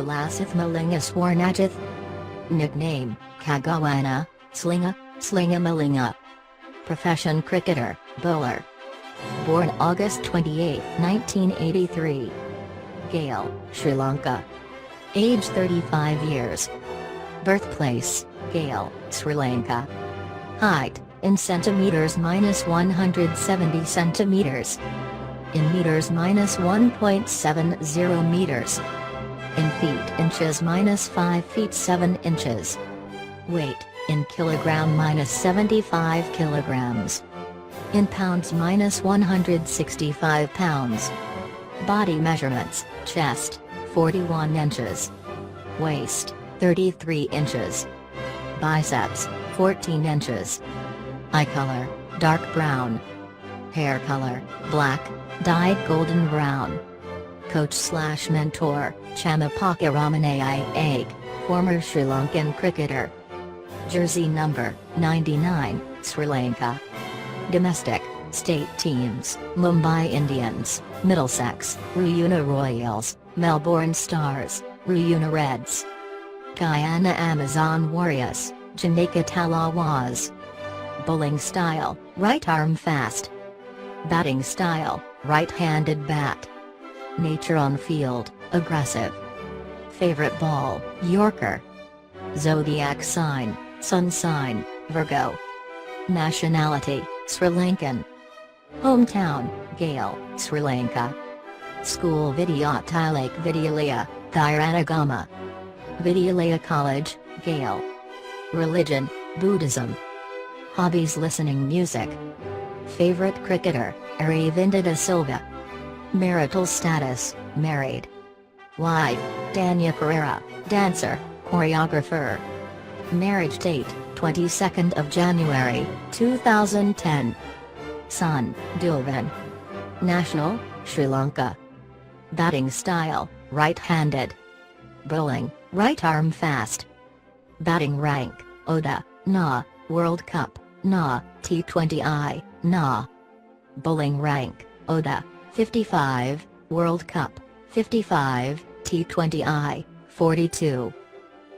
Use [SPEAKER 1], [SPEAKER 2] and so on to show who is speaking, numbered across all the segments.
[SPEAKER 1] Lasith Malinga Swarnajith. Nickname, Kagawana, Slinga, Slinga Malinga. Profession cricketer, bowler. Born August 28, 1983. Gale, Sri Lanka. Age 35 years. Birthplace, Gale, Sri Lanka. Height, in centimeters -170 centimeters. In meters -1.70 meters. In feet inches -5 feet 7 inches. Weight, in kilogram -75 kilograms. In pounds -165 pounds. Body measurements, chest, 41 inches. Waist, 33 inches. Biceps, 14 inches. Eye color, dark brown. Hair color, black, dyed golden brown. Coach/mentor, Chamapaka Ramanayake, former Sri Lankan cricketer. Jersey number, 99, Sri Lanka. Domestic, state teams, Mumbai Indians, Middlesex, Ruyuna Royals, Melbourne Stars, Ruyuna Reds. Guyana Amazon Warriors, Janaka Talawas. Bowling style, right arm fast. Batting style, right-handed bat. Nature on field, aggressive. Favorite ball, Yorker. Zodiac sign, Sun sign, Virgo. Nationality, Sri Lankan. Hometown, Gale, Sri Lanka. School Vidyathalake Vidyalaya, Thiranagama. Vidyalaya College, Gale. Religion, Buddhism. Hobbies: listening music. Favorite cricketer, Aravinda da Silva. Marital status, married. Wife, Dania Pereira, dancer, choreographer. Marriage date, 22nd of January, 2010. Son, Dilvan. National, Sri Lanka. Batting style, right-handed. Bowling, right arm fast. Batting rank, Oda, Na, World Cup, Na, T20I, Na. Bowling rank, Oda, 55, World Cup, 55, T20I, 42.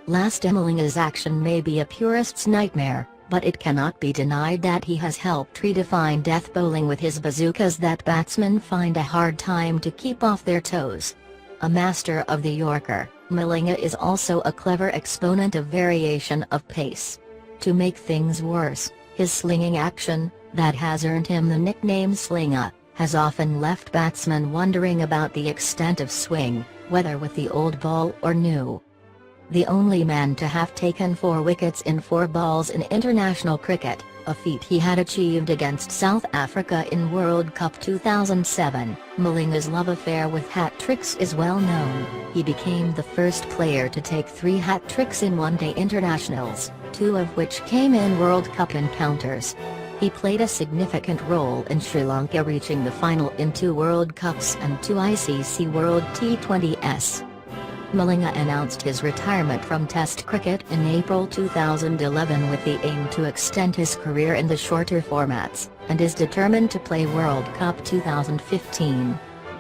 [SPEAKER 1] Lasthi Malinga's action may be a purist's nightmare, but it cannot be denied that he has helped redefine death bowling with his bazookas that batsmen find a hard time to keep off their toes. A master of the Yorker, Malinga is also a clever exponent of variation of pace. To make things worse, his slinging action, that has earned him the nickname Slinga, has often left batsmen wondering about the extent of swing, whether with the old ball or new. The only man to have taken 4 wickets in 4 balls in international cricket, a feat he had achieved against South Africa in World Cup 2007, Malinga's love affair with hat-tricks is well known. He became the first player to take 3 hat-tricks in one-day internationals, 2 of which came in World Cup encounters. He played a significant role in Sri Lanka reaching the final in 2 World Cups and 2 ICC World T20s. Malinga announced his retirement from Test cricket in April 2011 with the aim to extend his career in the shorter formats, and is determined to play World Cup 2015.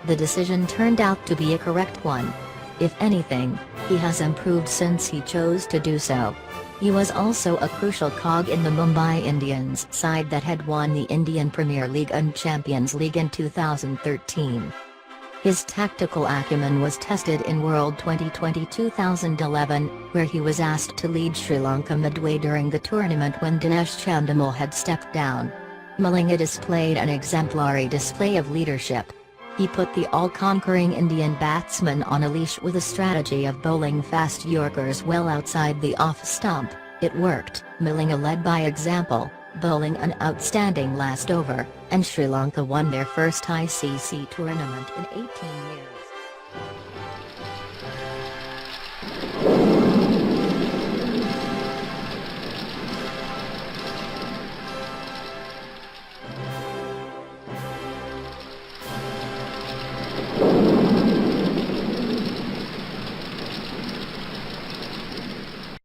[SPEAKER 1] The decision turned out to be a correct one. If anything, he has improved since he chose to do so. He was also a crucial cog in the Mumbai Indians side that had won the Indian Premier League and Champions League in 2013. His tactical acumen was tested in World T20 2011, where he was asked to lead Sri Lanka midway during the tournament when Dinesh Chandimal had stepped down. Malinga displayed an exemplary display of leadership. He put the all-conquering Indian batsman on a leash with a strategy of bowling fast Yorkers well outside the off-stump. It worked. Malinga led by example, bowling an outstanding last over, and Sri Lanka won their first ICC tournament in 18 years.